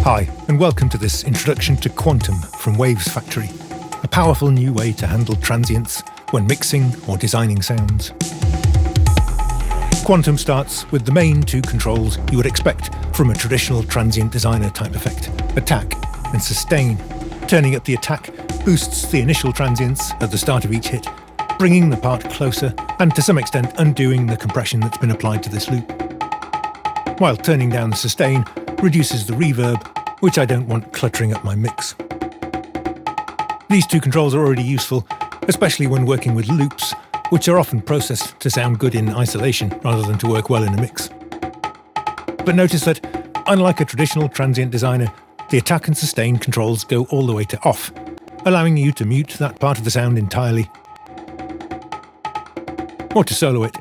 Hi, and welcome to this introduction to Quantum from Waves Factory, a powerful new way to handle transients when mixing or designing sounds. Quantum starts with the main two controls you would expect from a traditional transient designer type effect, attack and sustain. Turning up the attack boosts the initial transients at the start of each hit, bringing the part closer and to some extent undoing the compression that's been applied to this loop. While turning down the sustain reduces the reverb, which I don't want cluttering up my mix. These two controls are already useful, especially when working with loops, which are often processed to sound good in isolation rather than to work well in a mix. But notice that, unlike a traditional transient designer, the attack and sustain controls go all the way to off, allowing you to mute that part of the sound entirely, or to solo it.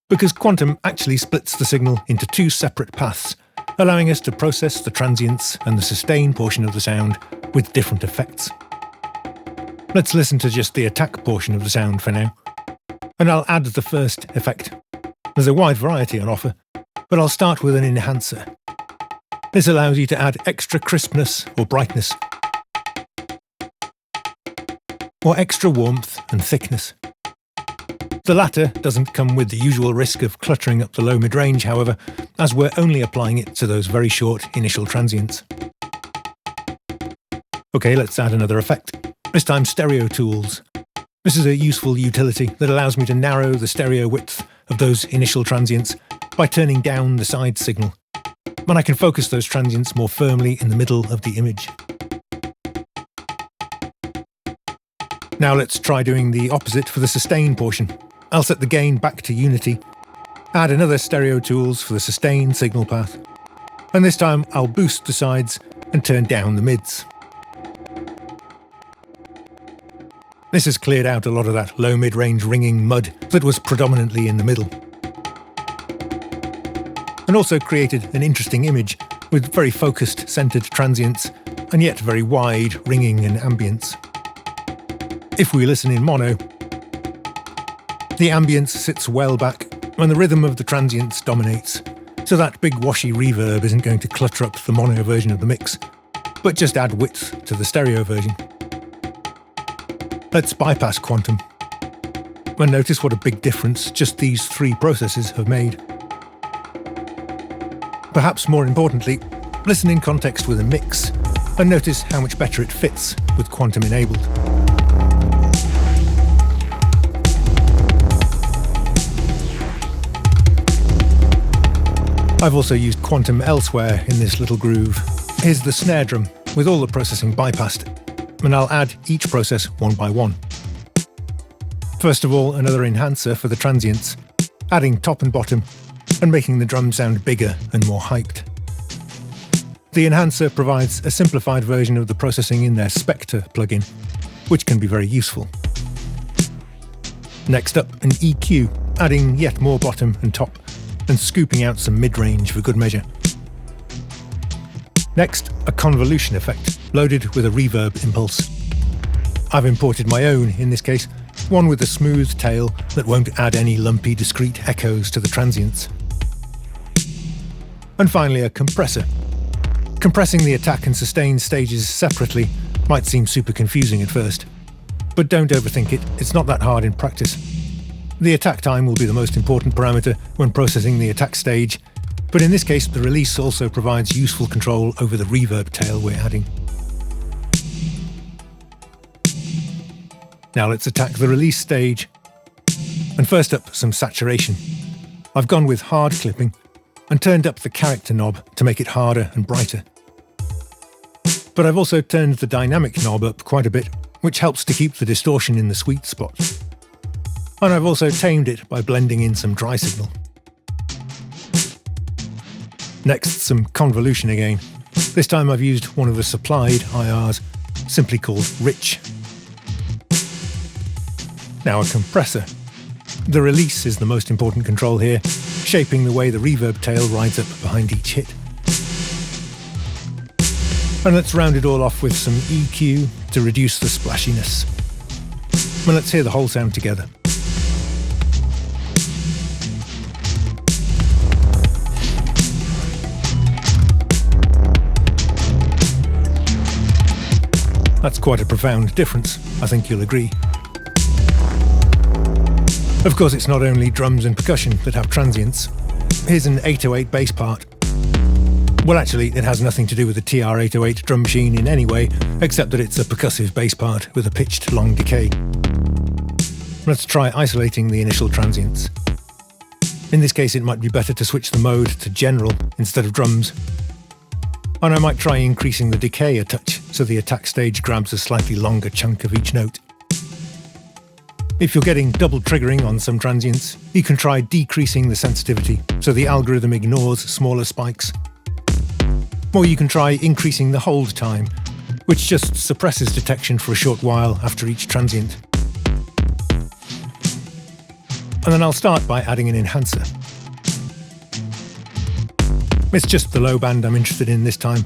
Because Quantum actually splits the signal into two separate paths, allowing us to process the transients and the sustain portion of the sound with different effects. Let's listen to just the attack portion of the sound for now, and I'll add the first effect. There's a wide variety on offer, but I'll start with an enhancer. This allows you to add extra crispness or brightness, or extra warmth and thickness. The latter doesn't come with the usual risk of cluttering up the low mid-range, however, as we're only applying it to those very short initial transients. Okay, let's add another effect, this time stereo tools. This is a useful utility that allows me to narrow the stereo width of those initial transients by turning down the side signal, and I can focus those transients more firmly in the middle of the image. Now let's try doing the opposite for the sustain portion. I'll set the gain back to unity, add another stereo tools for the sustain signal path, and this time I'll boost the sides and turn down the mids. This has cleared out a lot of that low mid-range ringing mud that was predominantly in the middle, and also created an interesting image with very focused centered transients and yet very wide ringing and ambience. If we listen in mono, the ambience sits well back and the rhythm of the transients dominates, so that big washy reverb isn't going to clutter up the mono version of the mix, but just add width to the stereo version. Let's bypass Quantum, and notice what a big difference just these three processes have made. Perhaps more importantly, listen in context with a mix, and notice how much better it fits with Quantum enabled. I've also used Quantum elsewhere in this little groove. Here's the snare drum, with all the processing bypassed, and I'll add each process one by one. First of all, another enhancer for the transients, adding top and bottom, and making the drum sound bigger and more hyped. The enhancer provides a simplified version of the processing in their Spectre plugin, which can be very useful. Next up, an EQ, adding yet more bottom and top, and scooping out some mid-range for good measure. Next, a convolution effect, loaded with a reverb impulse. I've imported my own in this case, one with a smooth tail that won't add any lumpy discrete echoes to the transients. And finally, a compressor. Compressing the attack and sustain stages separately might seem super confusing at first, but don't overthink it, it's not that hard in practice. The attack time will be the most important parameter when processing the attack stage, but in this case the release also provides useful control over the reverb tail we're adding. Now let's attack the release stage. And first up, some saturation. I've gone with hard clipping and turned up the character knob to make it harder and brighter. But I've also turned the dynamic knob up quite a bit, which helps to keep the distortion in the sweet spot. And I've also tamed it by blending in some dry signal. Next, some convolution again. This time I've used one of the supplied IRs, simply called Rich. Now a compressor. The release is the most important control here, shaping the way the reverb tail rides up behind each hit. And let's round it all off with some EQ to reduce the splashiness. And let's hear the whole sound together. That's quite a profound difference, I think you'll agree. Of course, it's not only drums and percussion that have transients. Here's an 808 bass part. Well, actually, it has nothing to do with the TR-808 drum machine in any way, except that it's a percussive bass part with a pitched long decay. Let's try isolating the initial transients. In this case, it might be better to switch the mode to general instead of drums. And I might try increasing the decay a touch so the attack stage grabs a slightly longer chunk of each note. If you're getting double triggering on some transients, you can try decreasing the sensitivity so the algorithm ignores smaller spikes. Or you can try increasing the hold time, which just suppresses detection for a short while after each transient. And then I'll start by adding an enhancer. It's just the low band I'm interested in this time.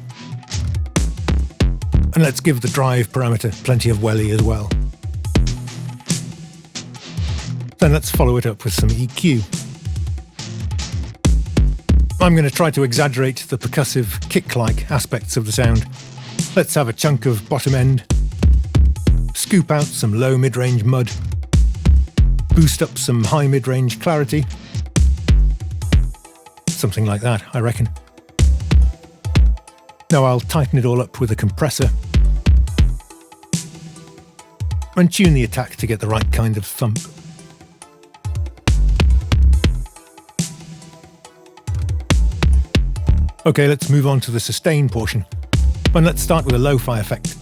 And let's give the drive parameter plenty of welly as well. Then let's follow it up with some EQ. I'm going to try to exaggerate the percussive, kick-like aspects of the sound. Let's have a chunk of bottom end, scoop out some low mid-range mud, boost up some high mid-range clarity. Something like that, I reckon. Now I'll tighten it all up with a compressor and tune the attack to get the right kind of thump. Okay, let's move on to the sustain portion. And let's start with a lo-fi effect.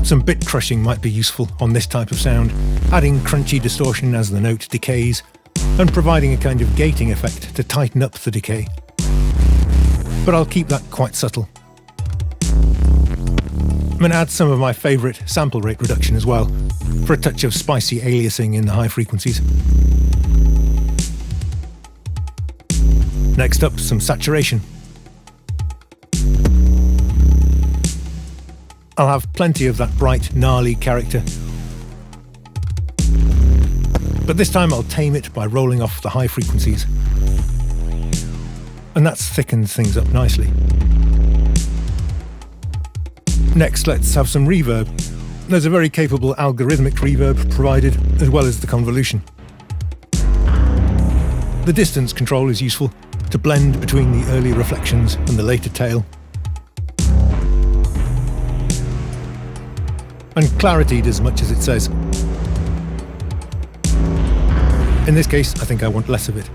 Some bit crushing might be useful on this type of sound, adding crunchy distortion as the note decays, and providing a kind of gating effect to tighten up the decay. But I'll keep that quite subtle. I'm going to add some of my favourite sample rate reduction as well, for a touch of spicy aliasing in the high frequencies. Next up, some saturation. I'll have plenty of that bright, gnarly character. But this time I'll tame it by rolling off the high frequencies. And that's thickened things up nicely. Next, let's have some reverb. There's a very capable algorithmic reverb provided, as well as the convolution. The distance control is useful to blend between the early reflections and the later tail. And clarity does much as it says. In this case, I think I want less of it.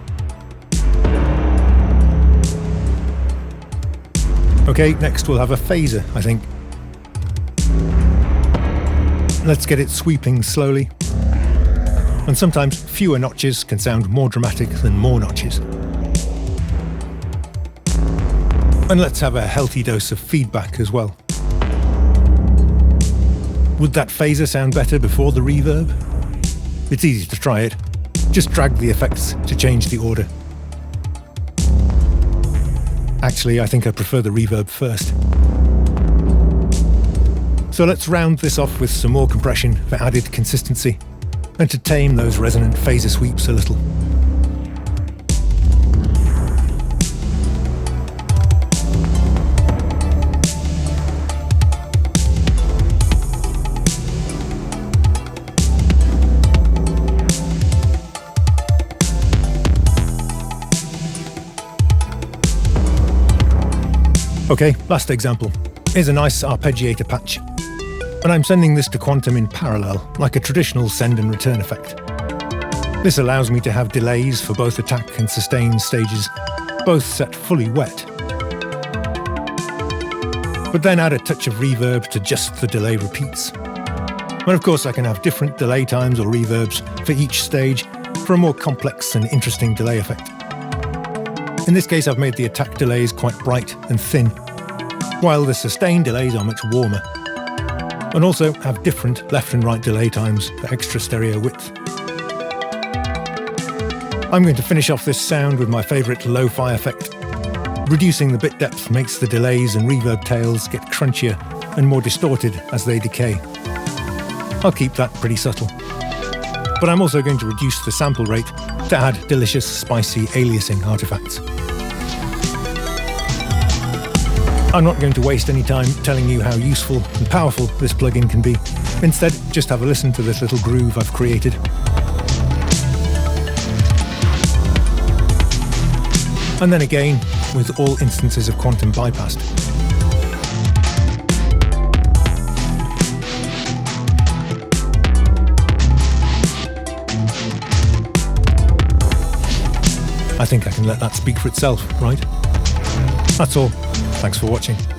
Okay, next we'll have a phaser, I think. Let's get it sweeping slowly. And sometimes fewer notches can sound more dramatic than more notches. And let's have a healthy dose of feedback as well. Would that phaser sound better before the reverb? It's easy to try it. Just drag the effects to change the order. Actually, I think I prefer the reverb first. So let's round this off with some more compression for added consistency and to tame those resonant phaser sweeps a little. Okay, last example. Here's a nice arpeggiator patch. And I'm sending this to Quantum in parallel, like a traditional send and return effect. This allows me to have delays for both attack and sustain stages, both set fully wet. But then add a touch of reverb to just the delay repeats. And of course I can have different delay times or reverbs for each stage for a more complex and interesting delay effect. In this case, I've made the attack delays quite bright and thin, while the sustain delays are much warmer, and also have different left and right delay times for extra stereo width. I'm going to finish off this sound with my favourite lo-fi effect. Reducing the bit depth makes the delays and reverb tails get crunchier and more distorted as they decay. I'll keep that pretty subtle. But I'm also going to reduce the sample rate to add delicious, spicy aliasing artifacts. I'm not going to waste any time telling you how useful and powerful this plugin can be. Instead, just have a listen to this little groove I've created. And then again, with all instances of quantum bypassed. I think I can let that speak for itself, right? That's all. Thanks for watching.